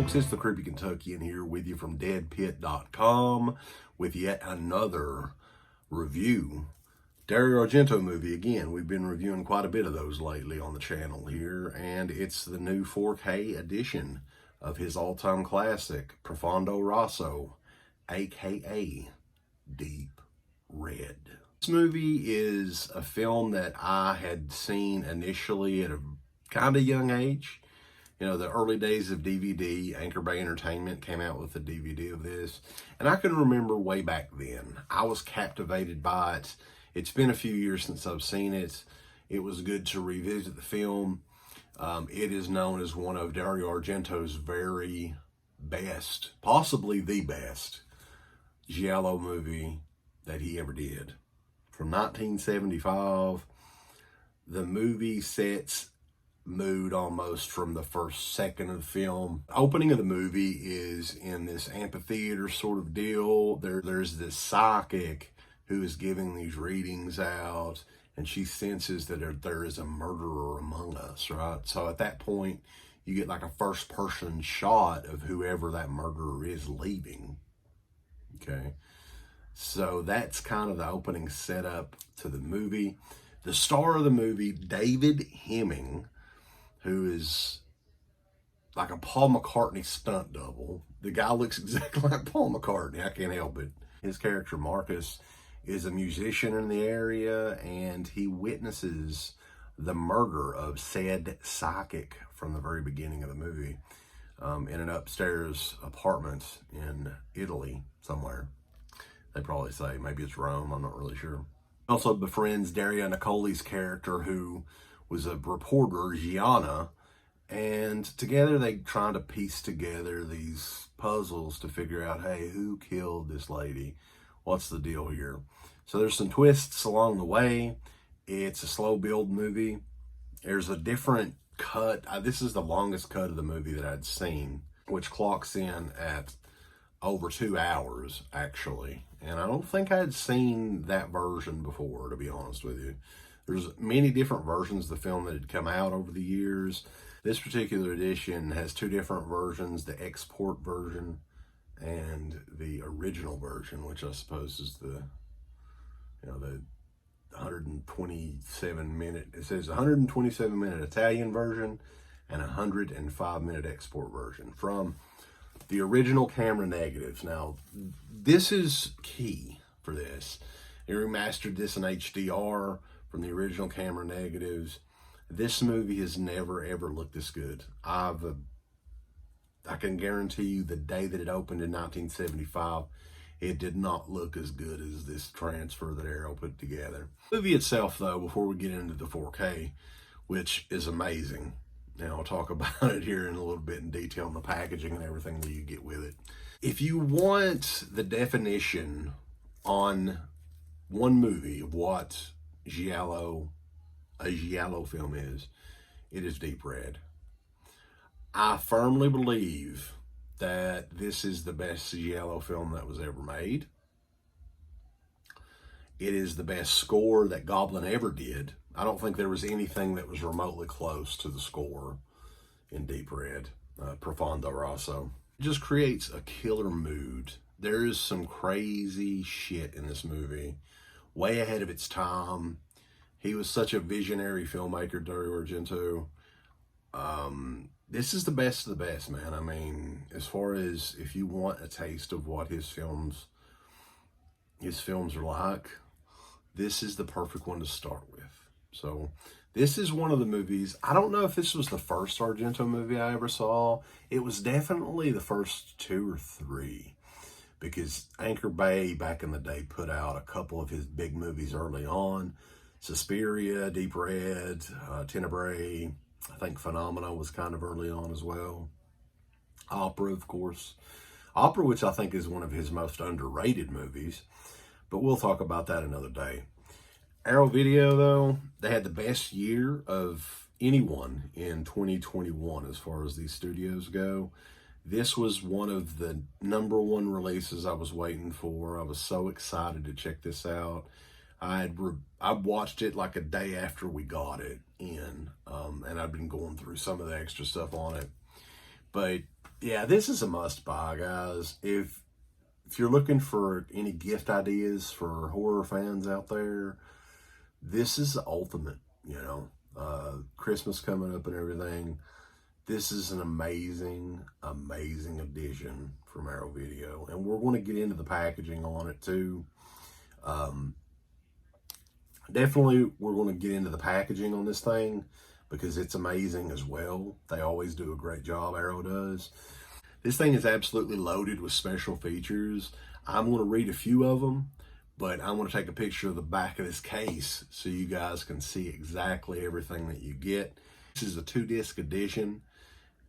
folks, it's the Creepy Kentuckian here with you from DEADPIT.com with yet another review. Dario Argento movie again. We've been reviewing quite a bit of those lately on the channel here, and it's the new 4K edition of his all-time classic, Profondo Rosso, aka Deep Red. This movie is a film that I had seen initially at a kind of young age. You know, the early days of DVD, Anchor Bay Entertainment came out with a DVD of this. And I can remember way back then, I was captivated by it. It's been a few years since I've seen it. It was good to revisit the film. It is known as one of Dario Argento's very best, possibly the best, giallo movie that he ever did. From 1975, the movie sets mood almost from the first second of the film. Opening of the movie is in this amphitheater sort of deal. There's this psychic who is giving these readings out, and she senses that there is a murderer among us, right? So at that point, you get like a first person shot of whoever that murderer is leaving. Okay. So that's kind of the opening setup to the movie. The star of the movie, David Hemming, who is like a Paul McCartney stunt double. The guy looks exactly like Paul McCartney. I can't help it. His character, Marcus, is a musician in the area, and he witnesses the murder of said psychic from the very beginning of the movie in an upstairs apartment in Italy somewhere. They probably say, maybe it's Rome, I'm not really sure. Also befriends Dario Nicoli's character, who was a reporter, Gianna, and together they try to piece together these puzzles to figure out, hey, who killed this lady? What's the deal here? So there's some twists along the way. It's a slow build movie. There's a different cut. This is the longest cut of the movie that I'd seen, which clocks in at over 2 hours, actually. And I don't think I had seen that version before, to be honest with you. There's many different versions of the film that had come out over the years. This particular edition has two different versions, the export version and the original version, which I suppose is the 127 minute, it says 127 minute Italian version and 105 minute export version from the original camera negatives. Now, this is key for this. They remastered this in HDR from the original camera negatives. This movie has never ever looked this good. I can guarantee you the day that it opened in 1975, it did not look as good as this transfer that Dario put together. The movie itself, though, before we get into the 4K, which is amazing. Now, I'll talk about it here in a little bit in detail, and the packaging and everything that you get with it. If you want the definition on one movie of what a giallo film is, it is Deep Red. I firmly believe that this is the best giallo film that was ever made. It is the best score that Goblin ever did. I don't think there was anything that was remotely close to the score in Deep Red, Profondo Rosso. It just creates a killer mood. There is some crazy shit in this movie, way ahead of its time. He was such a visionary filmmaker, Dario Argento. This is the best of the best, man. I mean, as far as if you want a taste of what his films are like, this is the perfect one to start with. So this is one of the movies. I don't know if this was the first Argento movie I ever saw. It was definitely the first 2 or 3, because Anchor Bay back in the day put out a couple of his big movies early on. Suspiria, Deep Red, Tenebrae. I think Phenomena was kind of early on as well. Opera, of course. Opera, which I think is one of his most underrated movies, but we'll talk about that another day. Arrow Video, though, they had the best year of anyone in 2021 as far as these studios go. This was one of the #1 releases I was waiting for. I was so excited to check this out. I watched it like a day after we got it in, and I've been going through some of the extra stuff on it. But Yeah, this is a must buy, guys. If you're looking for any gift ideas for horror fans out there, this is the ultimate, Christmas coming up and everything. This is an amazing, amazing addition from Arrow Video. And we're going to get into the packaging on it too. Definitely, we're going to get into the packaging on this thing because it's amazing as well. They always do a great job, Arrow does. This thing is absolutely loaded with special features. I'm going to read a few of them, but I'm going to take a picture of the back of this case so you guys can see exactly everything that you get. This is a 2-disc edition,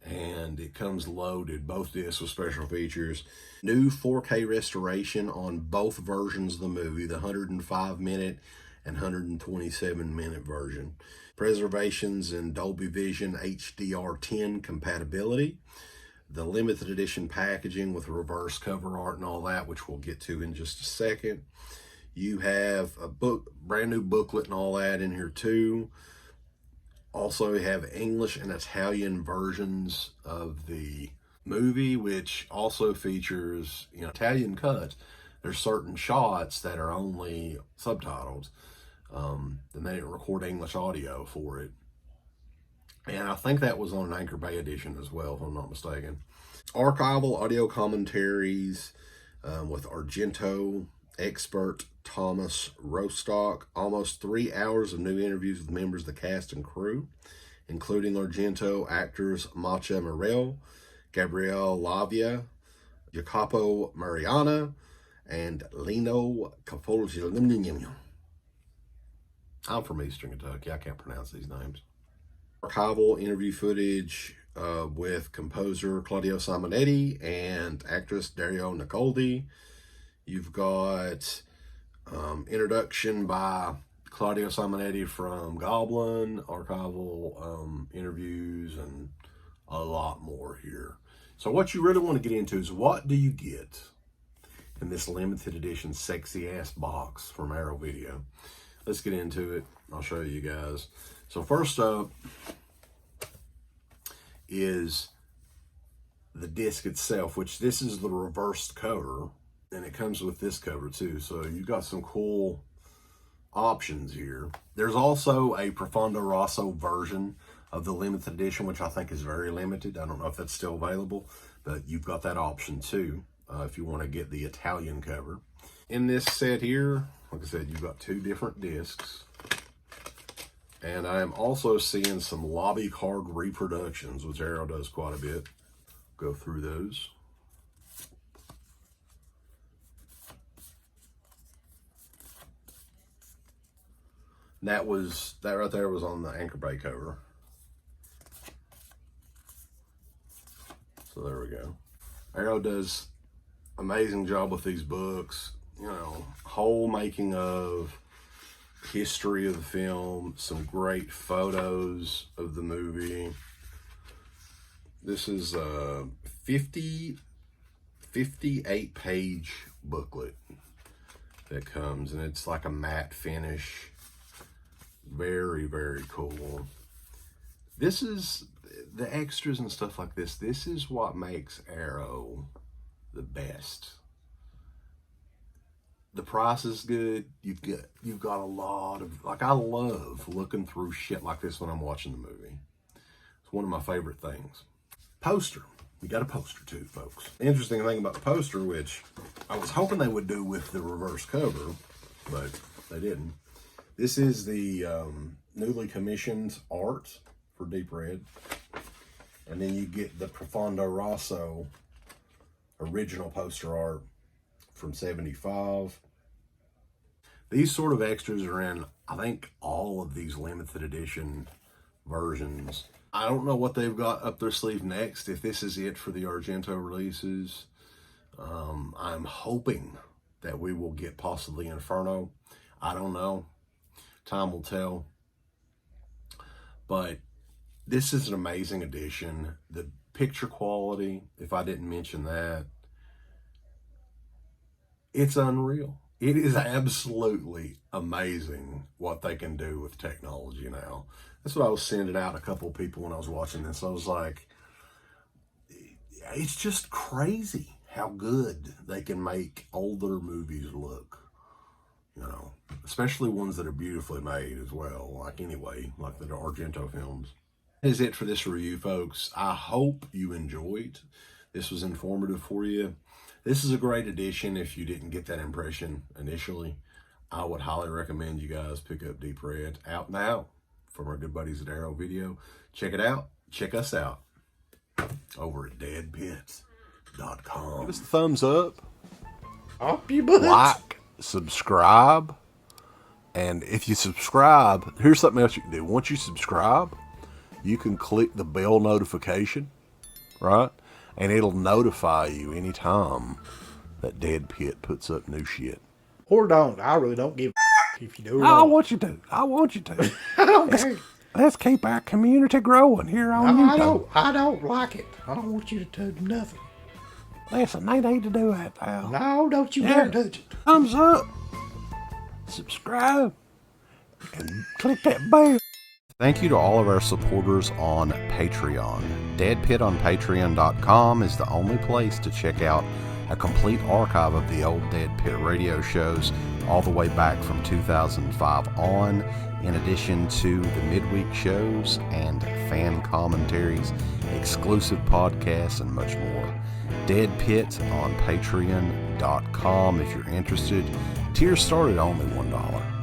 and it comes loaded, both discs with special features. New 4K restoration on both versions of the movie, the 105-minute and 127-minute version. Preservations in Dolby Vision HDR10 compatibility. The limited edition packaging with reverse cover art and all that, which we'll get to in just a second. You have a brand new booklet and all that in here too. Also, we have English and Italian versions of the movie, which also features, Italian cuts. There's certain shots that are only subtitled. And they didn't record English audio for it. And I think that was on an Anchor Bay edition as well, if I'm not mistaken. Archival audio commentaries with Argento expert Thomas Rostock. Almost 3 hours of new interviews with members of the cast and crew, including Argento actors Macha Morel, Gabriele Lavia, Jacopo Mariana, and Lino Capolgi. I'm from Eastern Kentucky. I can't pronounce these names. Archival interview footage with composer Claudio Simonetti and actress Dario Nicoldi. You've got introduction by Claudio Simonetti from Goblin, archival interviews, and a lot more here. So what you really want to get into is, what do you get in this limited edition sexy ass box from Arrow Video? Let's get into it. I'll show you guys. So first up is the disc itself, which this is the reversed cover, and it comes with this cover too. So you've got some cool options here. There's also a Profondo Rosso version of the limited edition, which I think is very limited. I don't know if that's still available, but you've got that option too if you want to get the Italian cover. In this set here, like I said, you've got 2 different discs. And I am also seeing some lobby card reproductions, which Arrow does quite a bit. Go through those. That right there was on the Anchor Bay cover. So there we go. Arrow does amazing job with these books. Whole making of, history of the film, some great photos of the movie. This is a 58-page booklet that comes, and it's like a matte finish. Very, very cool. This is the extras and stuff like this. This is what makes Arrow the best. The price is good. You've got a lot of, I love looking through shit like this when I'm watching the movie. It's one of my favorite things. Poster. We got a poster too, folks. The interesting thing about the poster, which I was hoping they would do with the reverse cover, but they didn't. This is the newly commissioned art for Deep Red. And then you get the Profondo Rosso original poster art from 75. These sort of extras are in, I think, all of these limited edition versions. I don't know what they've got up their sleeve next, if this is it for the Argento releases. I'm hoping that we will get possibly Inferno. I don't know. Time will tell. But this is an amazing edition. The picture quality, if I didn't mention that, it's unreal. It is absolutely amazing what they can do with technology now. That's what I was sending out a couple of people when I was watching this. I was like, it's just crazy how good they can make older movies look. You know, especially ones that are beautifully made as well, like the Argento films. That is it for this review, folks. I hope you enjoyed. This was informative for you. This is a great addition if you didn't get that impression initially. I would highly recommend you guys pick up Deep Red, out now from our good buddies at Dario Video. Check it out. Check us out over at DEADPIT.com. Give us a thumbs up. Up your butt. Like, subscribe. And if you subscribe, here's something else you can do. Once you subscribe, you can click the bell notification, right? And it'll notify you anytime that Dead Pit puts up new shit. Or don't. I really don't give a if you do or I don't. want you to. I want you to. I don't care. Let's keep our community growing here on YouTube. I don't like it. I don't want you to touch nothing. Listen, they need to do that now. No, don't you dare touch it. Thumbs up. Subscribe. And click that bell. Thank you to all of our supporters on Patreon. DEADPIT on Patreon.com is the only place to check out a complete archive of the old Dead Pit radio shows all the way back from 2005 on, in addition to the midweek shows and fan commentaries, exclusive podcasts, and much more. Dead Pit on Patreon.com if you're interested. Tiers start at only $1.